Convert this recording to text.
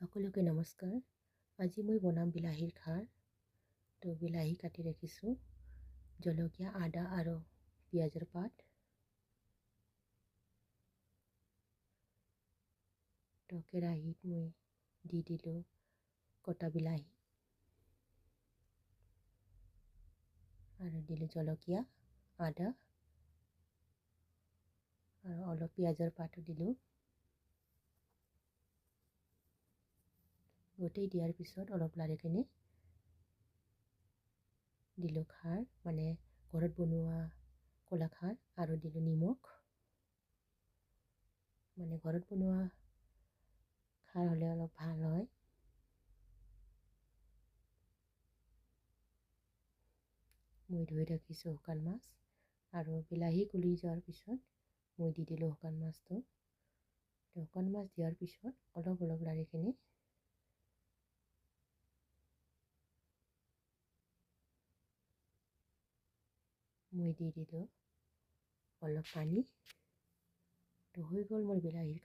সকলোকে নমস্কাৰ। আজি মই বনাম বিলাহীৰ খাৰ। তো বিলাহী কাটি ৰাখিছোঁ, জলকীয়া, আদা আৰু পিঁয়াজৰ পাত। তো কেৰাহীত মই দি দিলোঁ কটা বিলাহী আৰু দিলোঁ জলকীয়া, আদা আৰু অলপ পিঁয়াজৰ পাতো দিলোঁ। গোটেই দিয়াৰ পিছত অলপ লাৰি কিনে দিলোঁ খাৰ, মানে ঘৰত বনোৱা ক'লা খাৰ, আৰু দিলোঁ নিমখ। মানে ঘৰত বনোৱা খাৰ হ'লে অলপ ভাল হয়। মই ধুই ৰাখিছোঁ শুকান মাছ, আৰু বিলাহী গলি যোৱাৰ পিছত মই দি দিলোঁ শুকান মাছটো। শুকান মাছ দিয়াৰ পিছত অলপ লাৰি কিনে মই দি দিলোঁ অলপ পানী। তো হৈ গ'ল মোৰ বিলাহীৰ খাৰ।